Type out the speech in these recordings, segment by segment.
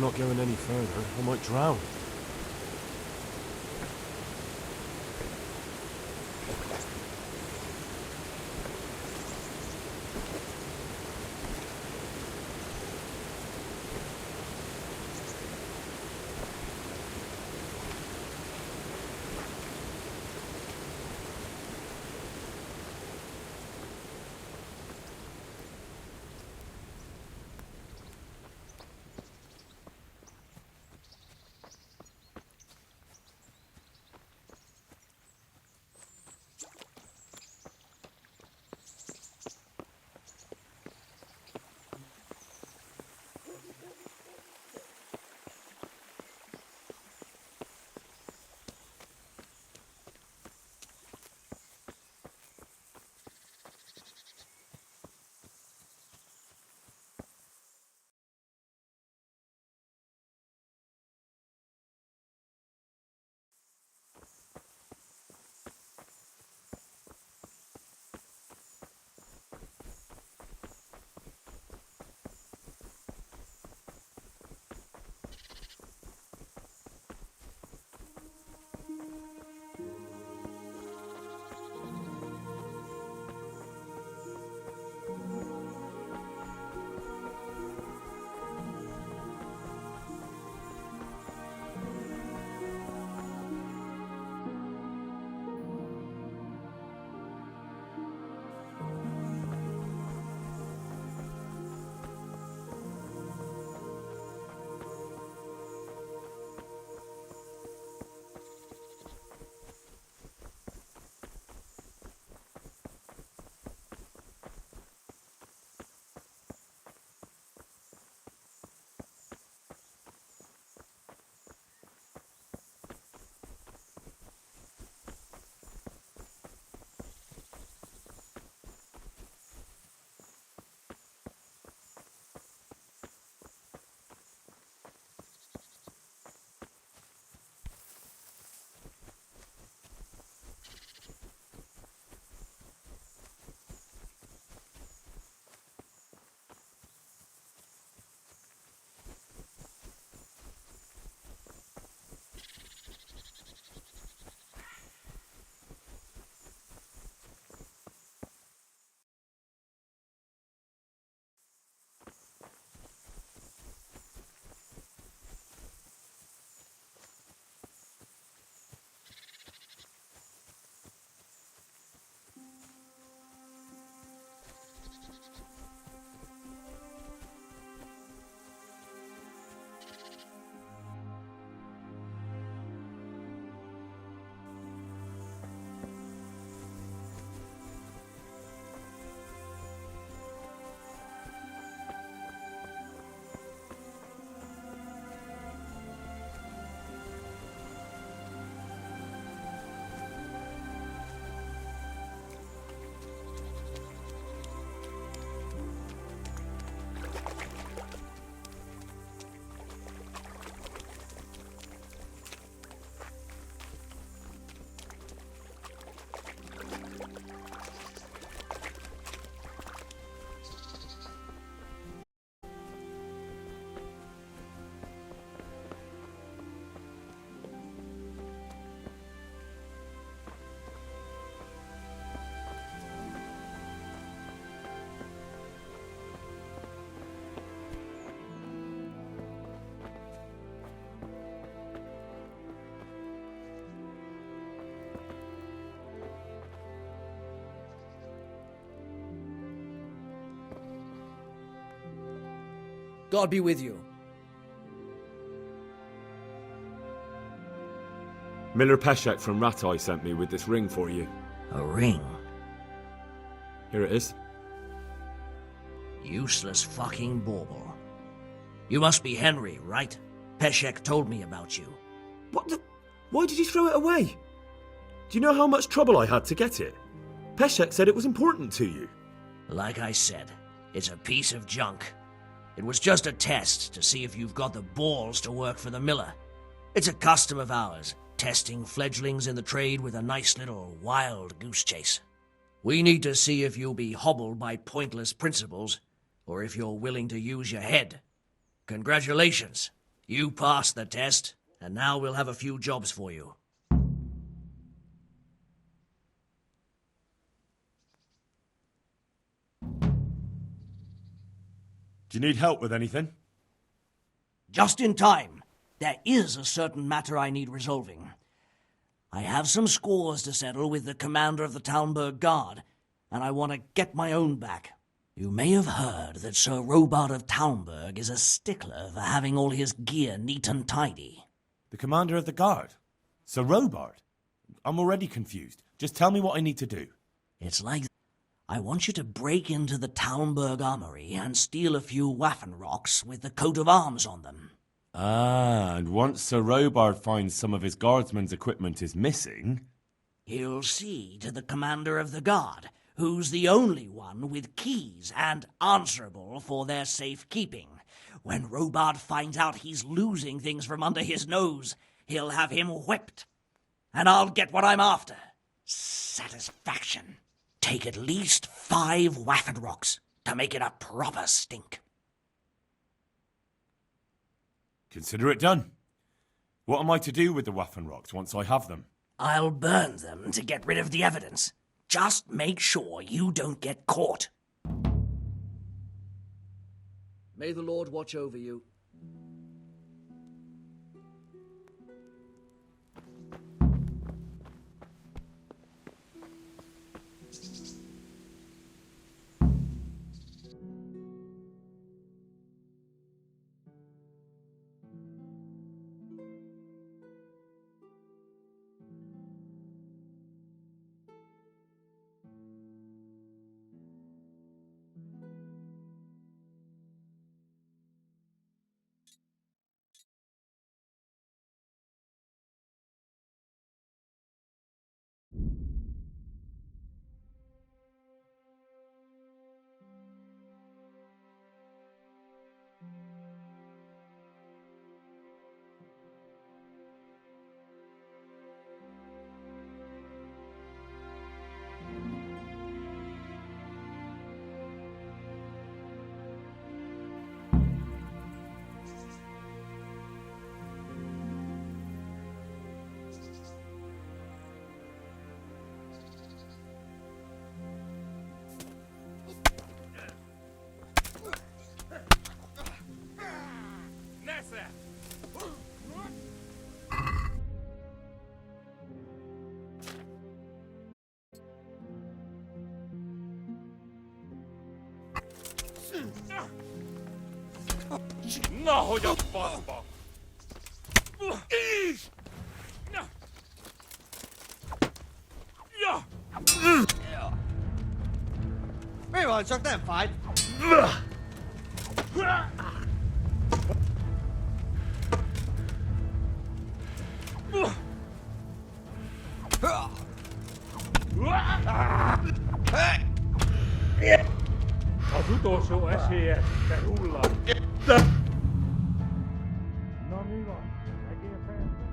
not going any further. I might drown. God be with you. Miller Peshek from Ratai sent me with this ring for you. A ring? Here it is. Useless fucking bauble. You must be Henry, right? Peshek told me about you. What the... Why did you throw it away? Do you know how much trouble I had to get it? Peshek said it was important to you. Like I said, it's a piece of junk. It was just a test to see if you've got the balls to work for the miller. It's a custom of ours, testing fledglings in the trade with a nice little wild goose chase. We need to see if you'll be hobbled by pointless principles, or if you're willing to use your head. Congratulations. You passed the test, and now we'll have a few jobs for you. Do you need help with anything? Just in time. There is a certain matter I need resolving. I have some scores to settle with the commander of the Talmberg Guard, and I want to get my own back. You may have heard that Sir Robard of Talmberg is a stickler for having all his gear neat and tidy. The commander of the guard? Sir Robard? I'm already confused. Just tell me what I need to do. It's like I want you to break into the Talmberg armory and steal a few Waffenrocks with the coat of arms on them. Ah, and once Sir Robard finds some of his guardsmen's equipment is missing... He'll see to the commander of the guard, who's the only one with keys and answerable for their safekeeping. When Robard finds out he's losing things from under his nose, he'll have him whipped. And I'll get what I'm after. Satisfaction. Take at least 5 Waffenrocks to make it a proper stink. Consider it done. What am I to do with the Waffenrocks once I have them? I'll burn them to get rid of the evidence. Just make sure you don't get caught. May the Lord watch over you. Nahoja pasma! Mấy bọn chắc đêm phải. Asuto su esiin, että rullaa. No niin on. Näkee päästä.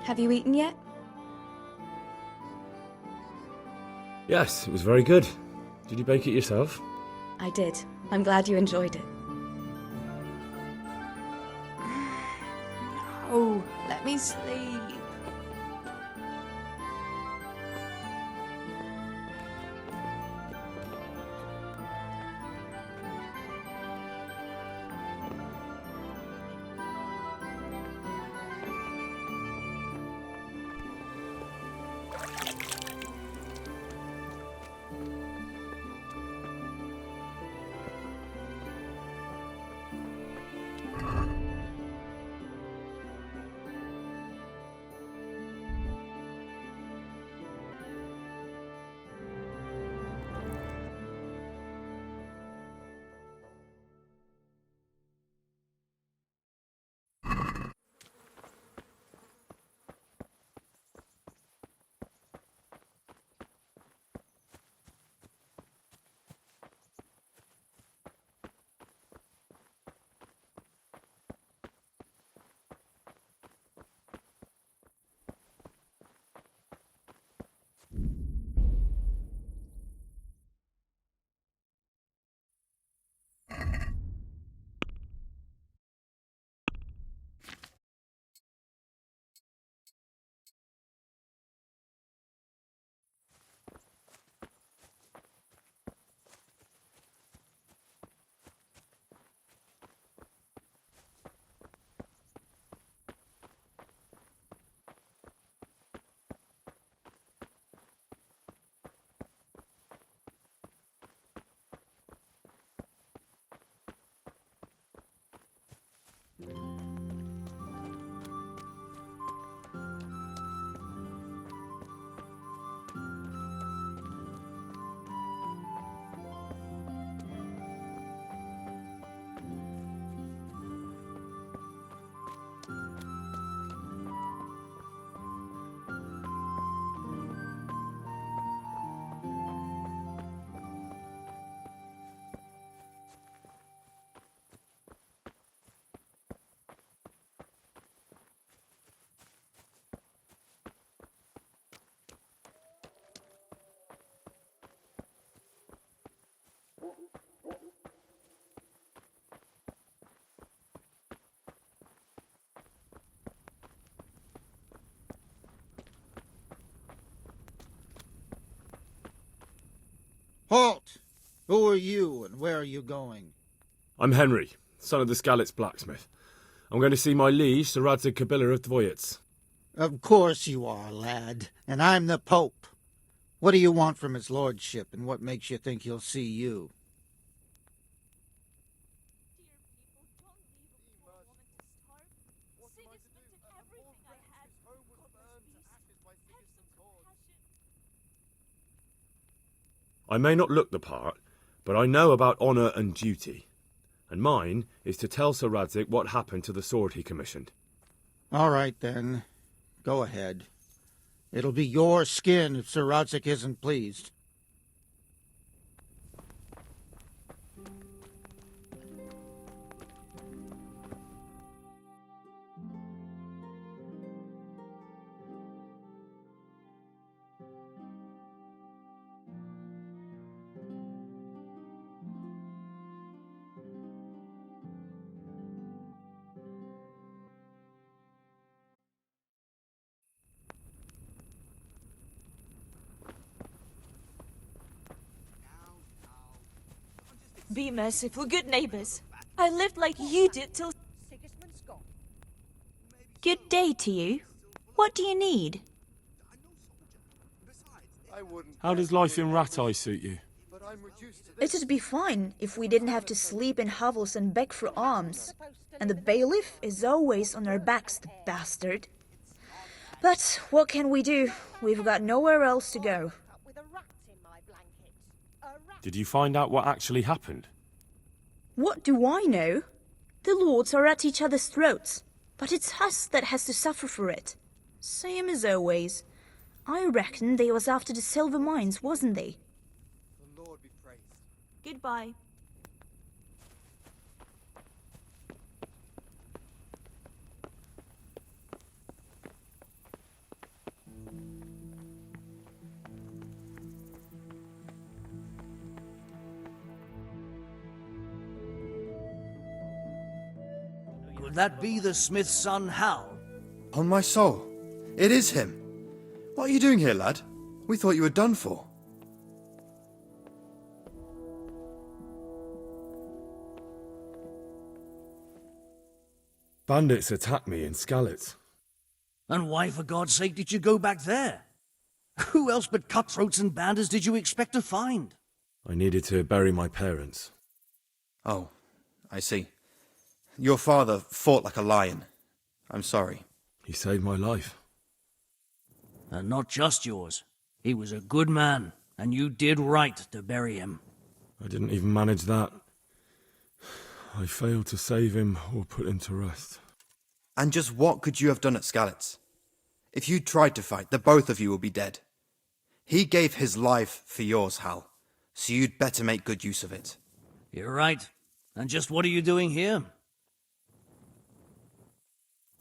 Have you eaten yet? Yes, it was very good. Did you bake it yourself? I did. I'm glad you enjoyed it. No, let me sleep. Halt! Who are you, and where are you going? I'm Henry, son of the Skalitz blacksmith. I'm going to see my liege, Sir Radzing Kabiller of Dvoyets. Of course you are, lad, and I'm the Pope. What do you want from his lordship, and what makes you think he'll see you? I may not look the part, but I know about honour and duty. And mine is to tell Sir Radzig what happened to the sword he commissioned. All right, then. Go ahead. It'll be your skin if Sir Radzig isn't pleased. Be merciful, good neighbors. I lived like you did till... Good day to you. What do you need? How does life in Rat Eye suit you? It'd be fine if we didn't have to sleep in hovels and beg for alms. And the bailiff is always on our backs, the bastard. But what can we do? We've got nowhere else to go. Did you find out what actually happened? What do I know? The lords are at each other's throats, but it's us that has to suffer for it. Same as always. I reckon they was after the silver mines, wasn't they? The Lord be praised. Goodbye. Would that be the smith's son, Hal? On my soul, it is him. What are you doing here, lad? We thought you were done for. Bandits attacked me in Skalitz. And why, for God's sake, did you go back there? Who else but cutthroats and bandits did you expect to find? I needed to bury my parents. Oh, I see. Your father fought like a lion. I'm sorry. He saved my life. And not just yours. He was a good man, and you did right to bury him. I didn't even manage that. I failed to save him or put him to rest. And just what could you have done at Skalitz? If you'd tried to fight, the both of you will be dead. He gave his life for yours, Hal, so you'd better make good use of it. You're right. And just what are you doing here?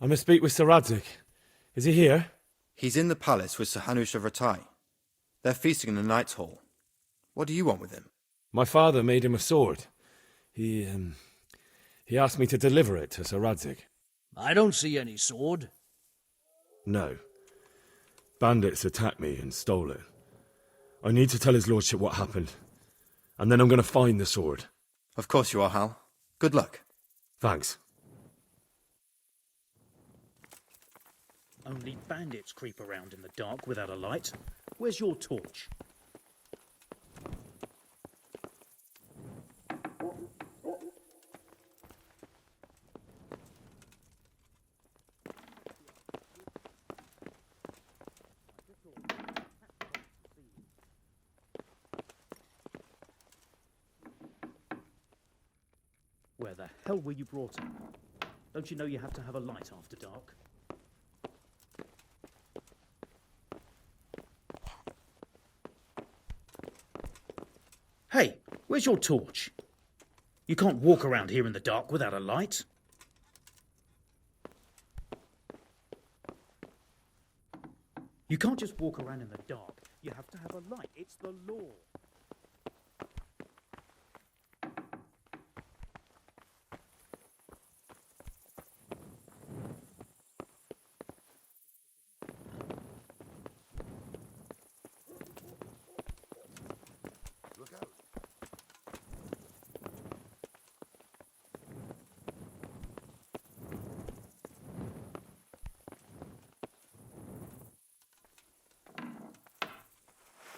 I must speak with Sir Radzing. Is he here? He's in the palace with Sir Hanush of Ratai. They're feasting in the Knight's Hall. What do you want with him? My father made him a sword. He asked me to deliver it to Sir Radzing. I don't see any sword. No. Bandits attacked me and stole it. I need to tell his lordship what happened. And then I'm going to find the sword. Of course you are, Hal. Good luck. Thanks. Only bandits creep around in the dark without a light. Where's your torch? Where the hell were you brought up? Don't you know you have to have a light after dark? Hey, where's your torch? You can't walk around here in the dark without a light. You can't just walk around in the dark. You have to have a light. It's the law.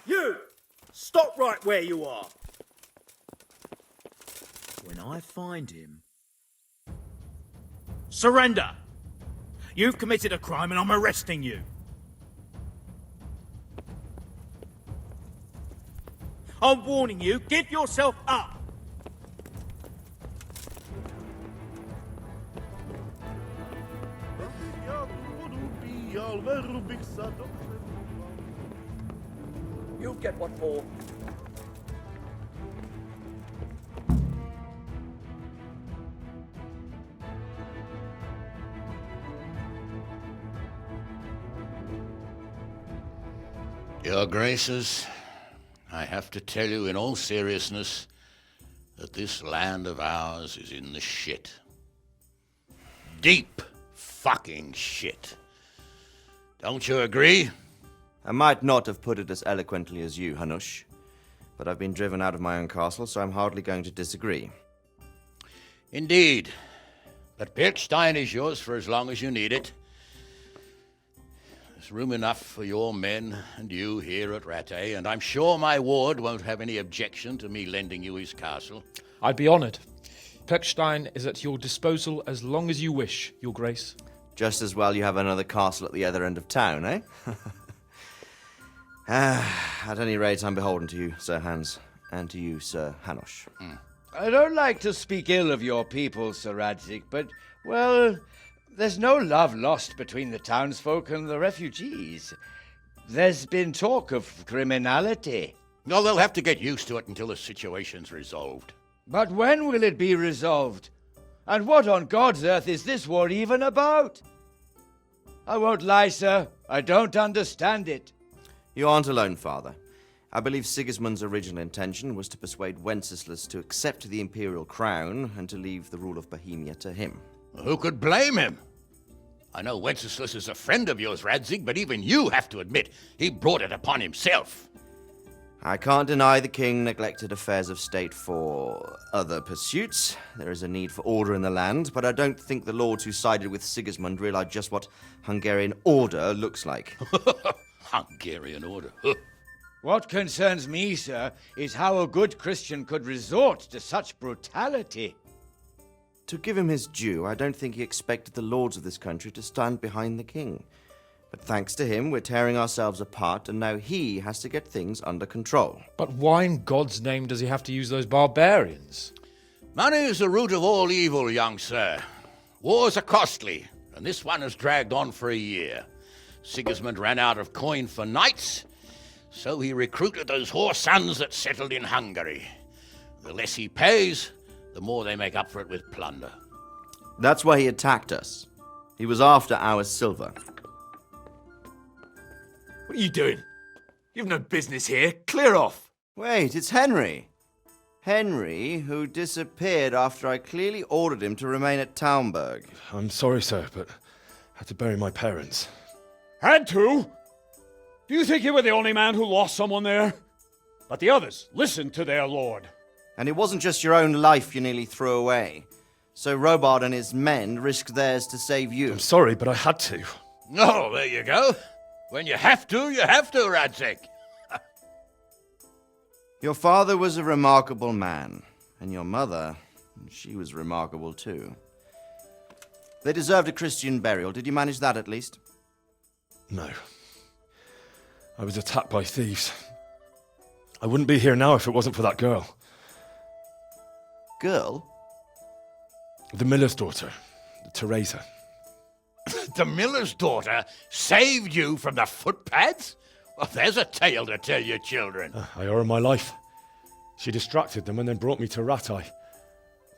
You! Stop right where you are! When I find him... Surrender! You've committed a crime and I'm arresting you. I'm warning you, give yourself up! You'll get what for. Your Graces, I have to tell you in all seriousness that this land of ours is in the shit. Deep fucking shit. Don't you agree? I might not have put it as eloquently as you, Hanush, but I've been driven out of my own castle, so I'm hardly going to disagree. Indeed. But Pirkstein is yours for as long as you need it. There's room enough for your men and you here at Rattay, and I'm sure my ward won't have any objection to me lending you his castle. I'd be honoured. Pirkstein is at your disposal as long as you wish, Your Grace. Just as well you have another castle at the other end of town, eh? At any rate, I'm beholden to you, Sir Hans, and to you, Sir Hanush. I don't like to speak ill of your people, Sir Radzing, but, well, there's no love lost between the townsfolk and the refugees. There's been talk of criminality. Well, they'll have to get used to it until the situation's resolved. But when will it be resolved? And what on God's earth is this war even about? I won't lie, sir. I don't understand it. You aren't alone, Father. I believe Sigismund's original intention was to persuade Wenceslas to accept the imperial crown and to leave the rule of Bohemia to him. Who could blame him? I know Wenceslas is a friend of yours, Radzing, but even you have to admit he brought it upon himself. I can't deny the king neglected affairs of state for other pursuits. There is a need for order in the land, but I don't think the lords who sided with Sigismund realized just what Hungarian order looks like. Hungarian order? What concerns me, sir, is how a good Christian could resort to such brutality. To give him his due, I don't think he expected the lords of this country to stand behind the king. But thanks to him, we're tearing ourselves apart, and now he has to get things under control. But why in God's name does he have to use those barbarians? Money is the root of all evil, young sir. Wars are costly, and this one has dragged on for a year. Sigismund ran out of coin for knights, so he recruited those whore sons that settled in Hungary. The less he pays, the more they make up for it with plunder. That's why he attacked us. He was after our silver. What are you doing? You've no business here. Clear off. Wait, it's Henry. Henry, who disappeared after I clearly ordered him to remain at Taunberg. I'm sorry, sir, but I had to bury my parents. Had to? Do you think you were the only man who lost someone there? But the others listened to their lord. And it wasn't just your own life you nearly threw away. So Robard and his men risked theirs to save you. I'm sorry, but I had to. Oh, there you go. When you have to, Radzing. Your father was a remarkable man, and your mother, she was remarkable too. They deserved a Christian burial. Did you manage that at least? No. I was attacked by thieves. I wouldn't be here now if it wasn't for that girl. Girl? The miller's daughter, Teresa. The miller's daughter saved you from the footpads? Well, there's a tale to tell your children. I owe her my life. She distracted them and then brought me to Ratai.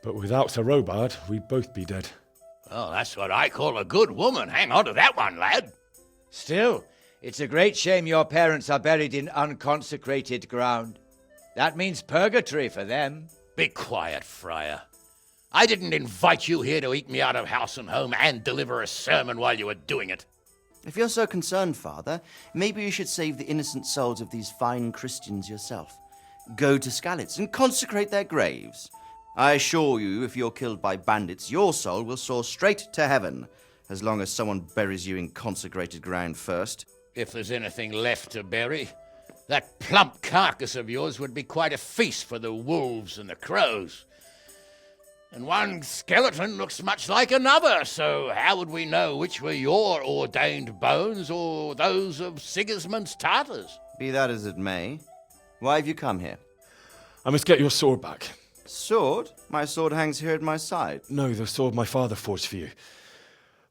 But without Sir Robard, we'd both be dead. Oh, that's what I call a good woman. Hang on to that one, lad. Still, it's a great shame your parents are buried in unconsecrated ground. That means purgatory for them. Be quiet, friar. I didn't invite you here to eat me out of house and home and deliver a sermon while you were doing it. If you're so concerned, Father, maybe you should save the innocent souls of these fine Christians yourself. Go to Skalitz and consecrate their graves. I assure you, if you're killed by bandits, your soul will soar straight to heaven, as long as someone buries you in consecrated ground first. If there's anything left to bury, that plump carcass of yours would be quite a feast for the wolves and the crows. And one skeleton looks much like another, so how would we know which were your ordained bones or those of Sigismund's Tartars? Be that as it may, why have you come here? I must get your sword back. Sword? My sword hangs here at my side. No, the sword my father forged for you.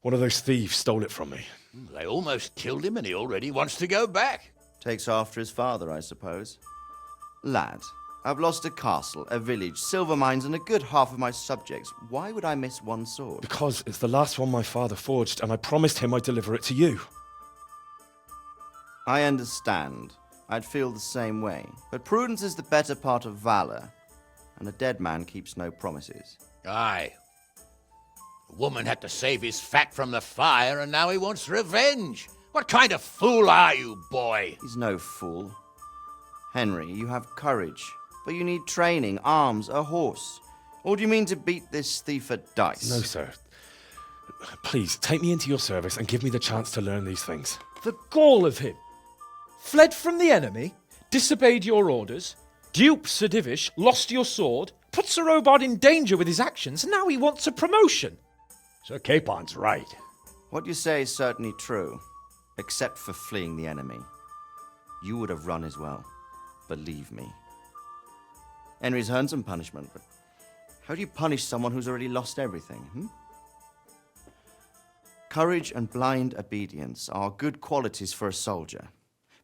One of those thieves stole it from me. They almost killed him and he already wants to go back. Takes after his father, I suppose. Lad, I've lost a castle, a village, silver mines, and a good half of my subjects. Why would I miss one sword? Because it's the last one my father forged, and I promised him I'd deliver it to you. I understand. I'd feel the same way. But prudence is the better part of valor, and a dead man keeps no promises. Aye. The woman had to save his fat from the fire, and now he wants revenge. What kind of fool are you, boy? He's no fool. Henry, you have courage, but you need training, arms, a horse. Or do you mean to beat this thief at dice? No, sir. Please, take me into your service and give me the chance to learn these things. The gall of him! Fled from the enemy, disobeyed your orders, duped Sir Divish, lost your sword, put Sir Robard in danger with his actions, and now he wants a promotion. Sir Capon's right. What you say is certainly true, except for fleeing the enemy. You would have run as well. Believe me. Henry's earned some punishment, but how do you punish someone who's already lost everything, Courage and blind obedience are good qualities for a soldier,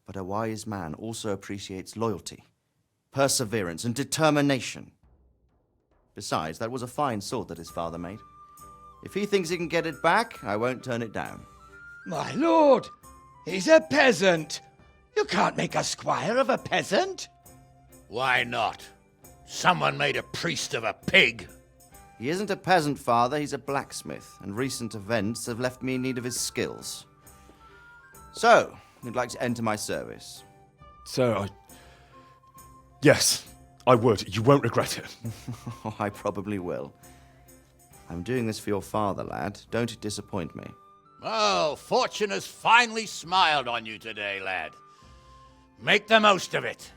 but a wise man also appreciates loyalty, perseverance, and determination. Besides, that was a fine sword that his father made. If he thinks he can get it back, I won't turn it down. My lord, he's a peasant. You can't make a squire of a peasant. Why not? Someone made a priest of a pig. He isn't a peasant, Father, he's a blacksmith, and recent events have left me in need of his skills. So, you'd like to enter my service? Sir, Yes, I would. You won't regret it. Oh, I probably will. I'm doing this for your father, lad. Don't disappoint me. Oh, fortune has finally smiled on you today, lad. Make the most of it.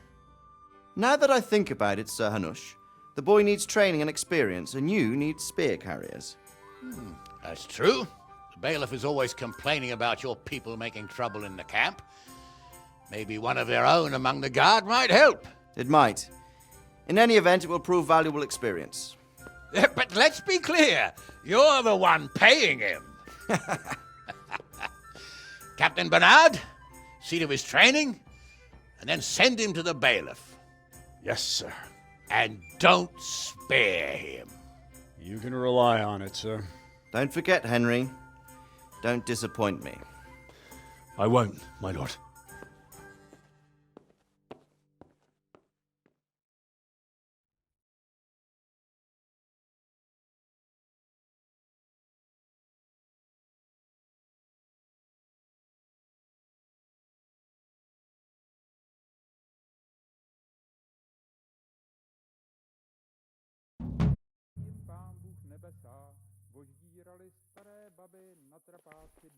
Now that I think about it, Sir Hanush, the boy needs training and experience, and you need spear carriers. That's true. The bailiff is always complaining about your people making trouble in the camp. Maybe one of their own among the guard might help. It might. In any event, it will prove valuable experience. But let's be clear, you're the one paying him. Captain Bernard, see to his training, and then send him to the bailiff. Yes, sir. And don't spare him. You can rely on it, sir. Don't forget, Henry. Don't disappoint me. I won't, my lord.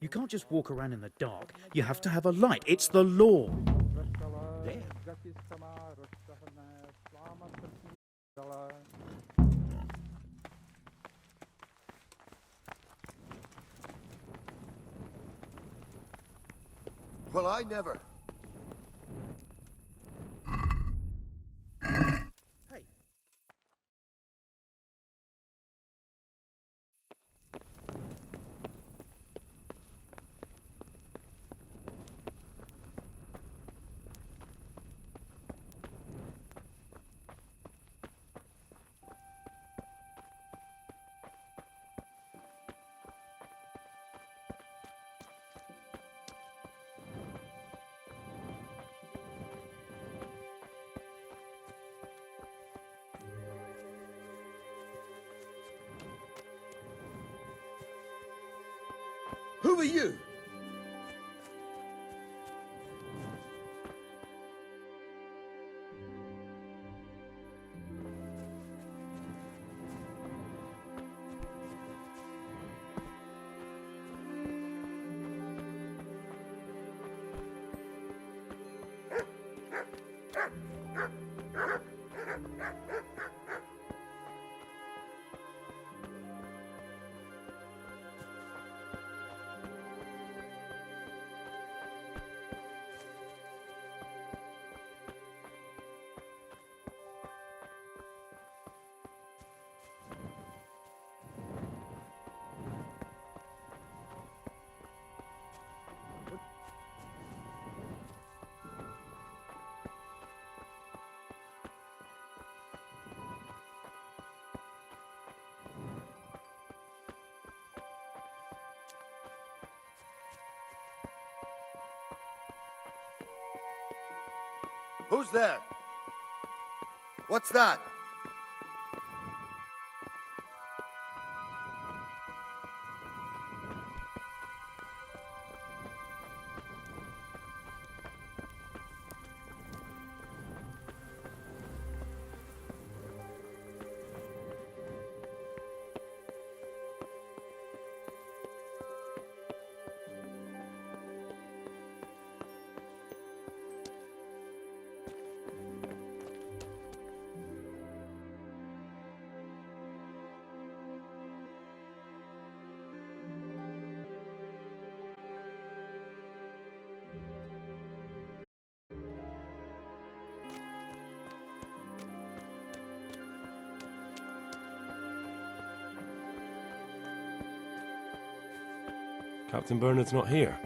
You can't just walk around in the dark. You have to have a light. It's the law. There. Well, I never. Who are you? Who's there? What's that? Captain Bernard's not here.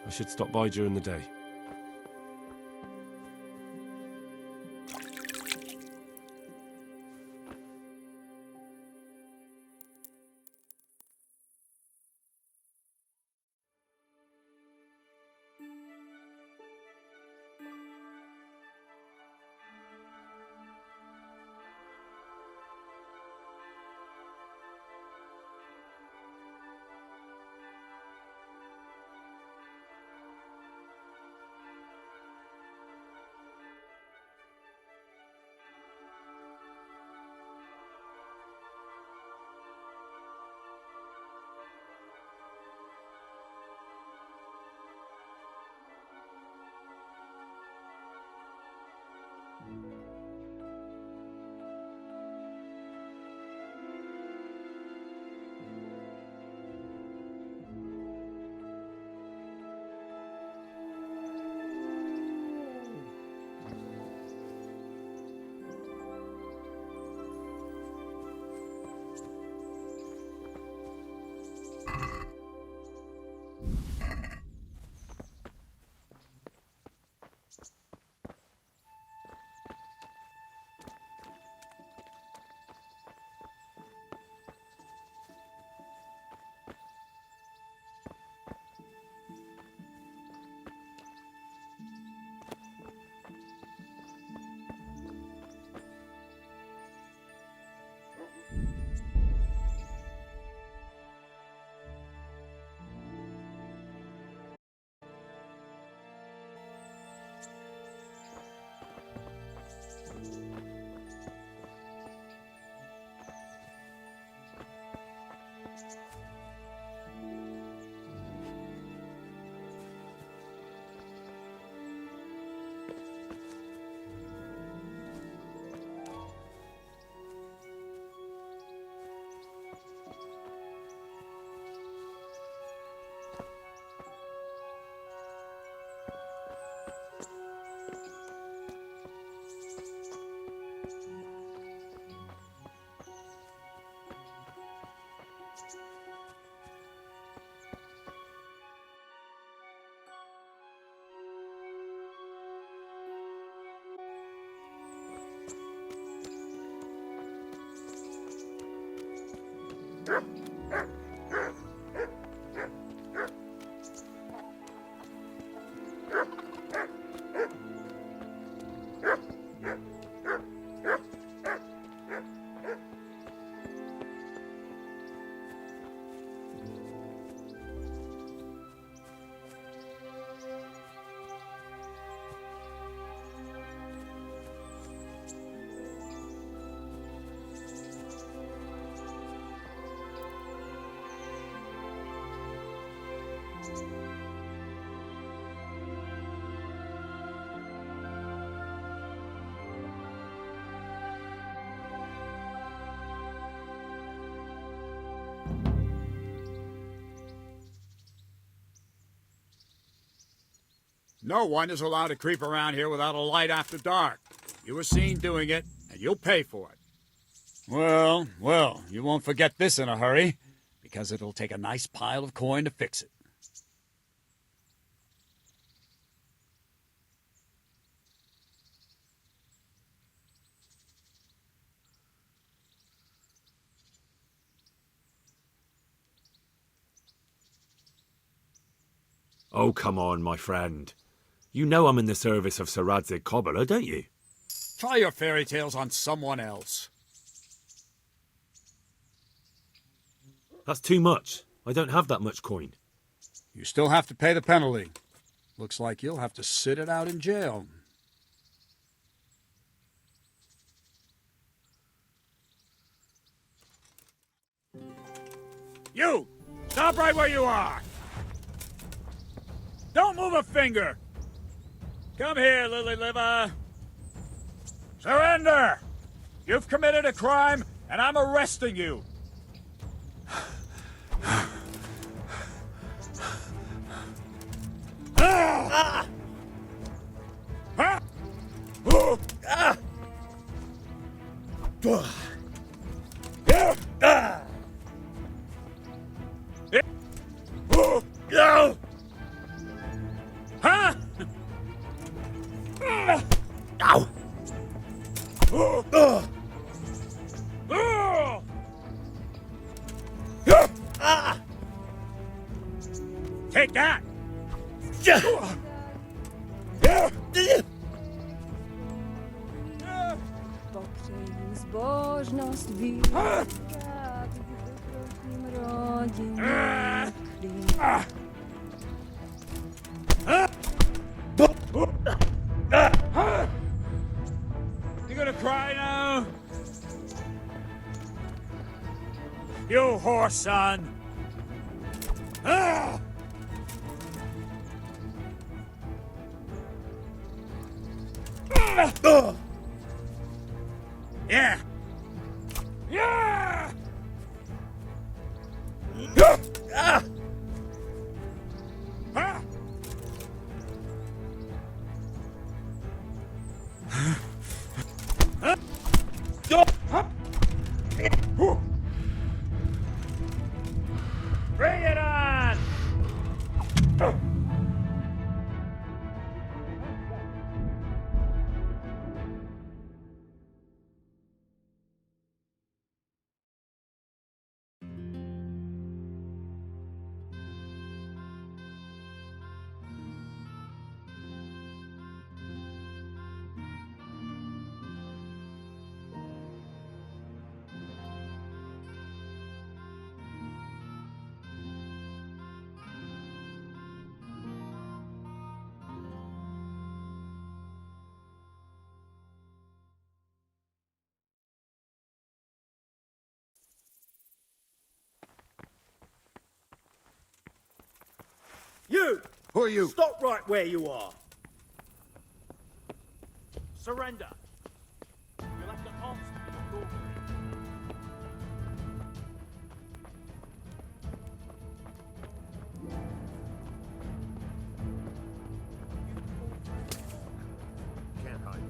I should stop by during the day. No one is allowed to creep around here without a light after dark. You were seen doing it, and you'll pay for it. Well, you won't forget this in a hurry, because it'll take a nice pile of coin to fix it. Oh, come on, my friend. You know I'm in the service of Sir Radzig Cobbler, don't you? Try your fairy tales on someone else. That's too much. I don't have that much coin. You still have to pay the penalty. Looks like you'll have to sit it out in jail. You! Stop right where you are! Don't move a finger! Come here, Lily Liver! Surrender! You've committed a crime, and I'm arresting you! Ah! Ah! Ooh! Ah! Ah! Ooh! No! Huh? Ow! Take that! Zbožnost víra, v rodin. You gonna cry now? You whore son! Ah! Yeah! Yeah! Ah! Ah! Bring it on! You! Who are you? Stop right where you are. Surrender. You'll have to answer to the authorities. Can't hide.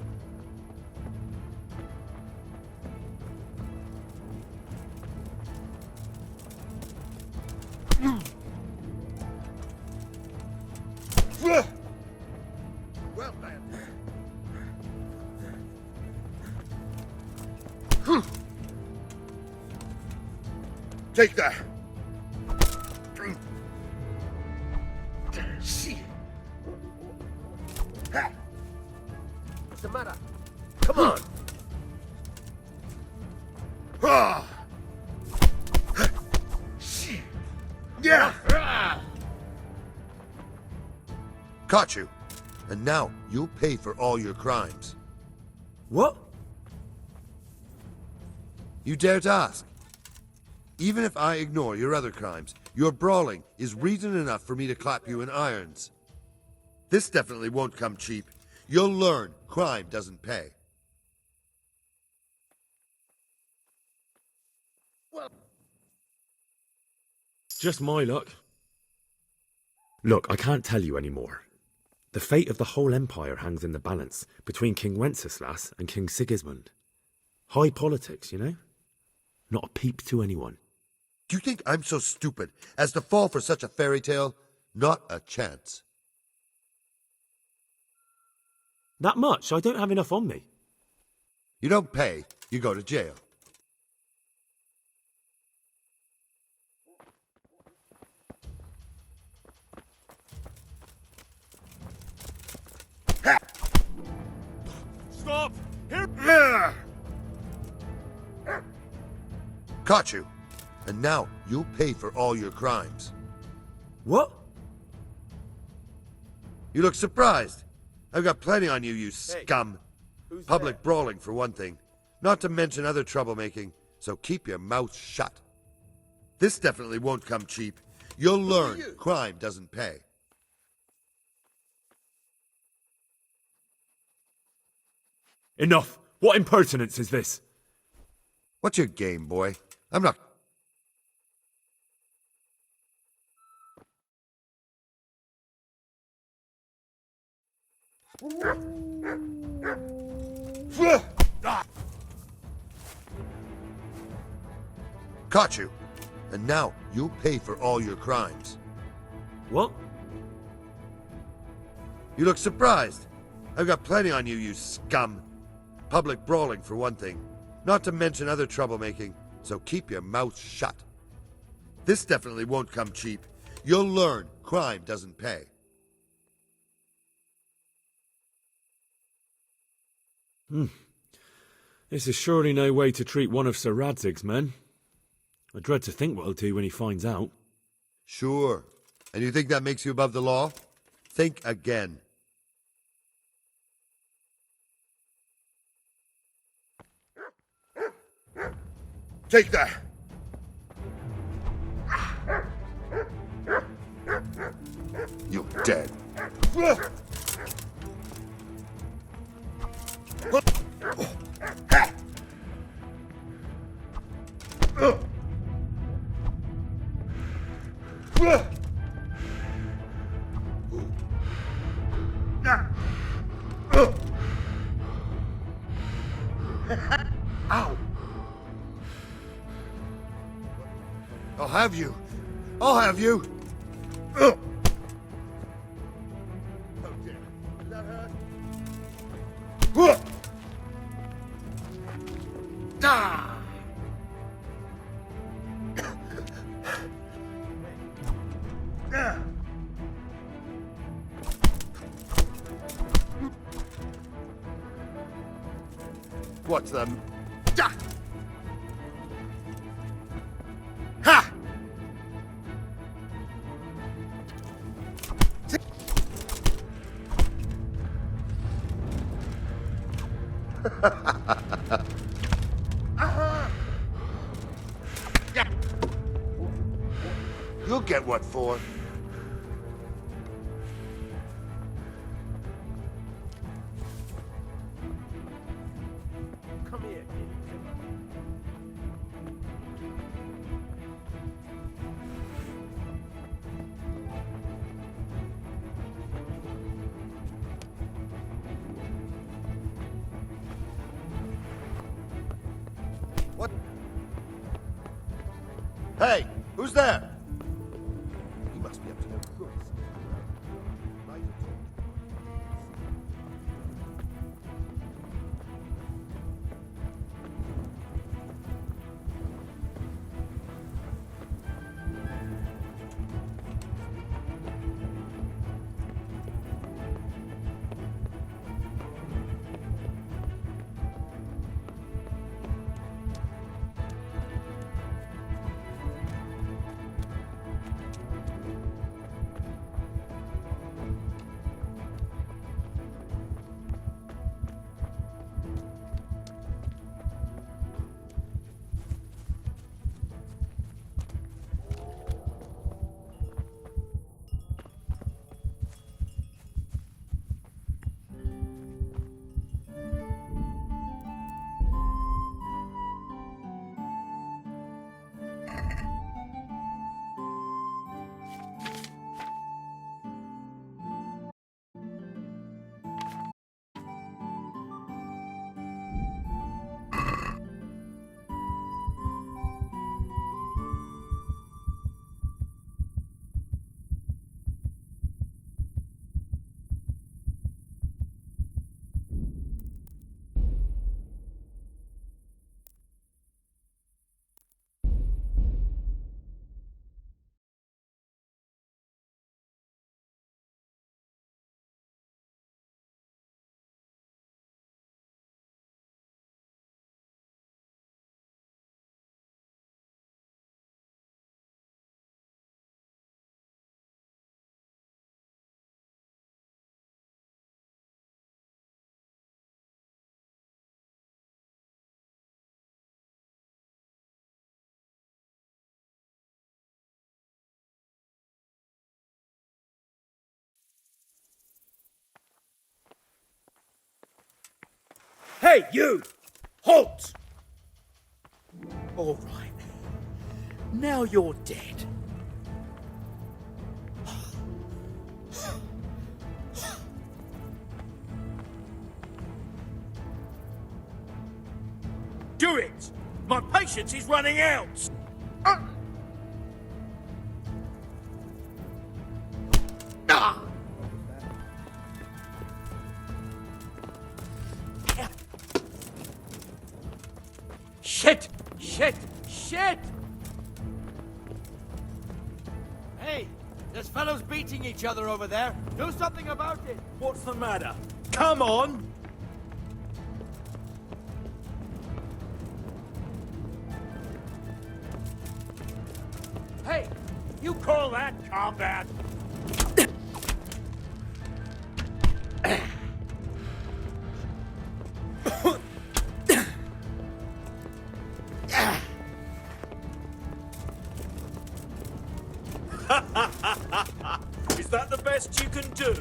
Well, then. Take that. What's the matter? Come on. Yeah. Caught you. And now you'll pay for all your crimes. What? You dare to ask? Even if I ignore your other crimes, your brawling is reason enough for me to clap you in irons. This definitely won't come cheap. You'll learn crime doesn't pay. Well, Just my luck. Look, I can't tell you anymore. The fate of the whole empire hangs in the balance between King Wenceslas and King Sigismund. High politics, you know? Not a peep to anyone. Do you think I'm so stupid as to fall for such a fairy tale? Not a chance. That much? I don't have enough on me. You don't pay, you go to jail. Stop! Here! Caught you. And now you'll pay for all your crimes. What? You look surprised. I've got plenty on you, you scum. Public brawling, for one thing. Not to mention other troublemaking, so keep your mouth shut. This definitely won't come cheap. You'll learn crime doesn't pay. Enough! What impertinence is this? What's your game, boy? I'm not... Caught you. And now you'll pay for all your crimes. What? You look surprised. I've got plenty on you, you scum. Public brawling, for one thing. Not to mention other troublemaking, so keep your mouth shut. This definitely won't come cheap. You'll learn crime doesn't pay. This is surely no way to treat one of Sir Radzig's men. I dread to think what he'll do when he finds out. Sure. And you think that makes you above the law? Think again. Take that! You're dead. Ow! I'll have you. I'll have you. Oh, damn it. Did that hurt? Ah! What's the... Ah! Ha! You'll get what for. Come here. What? Hey, who's there? You must be up to no good. Hey, you! Halt! All right. Now you're dead. Do it! My patience is running out! Shit! Shit! Shit! Hey, there's fellows beating each other over there. Do something about it. What's the matter? Come on! Hey, You call that combat? Is that the best you can do?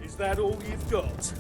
Is that all you've got?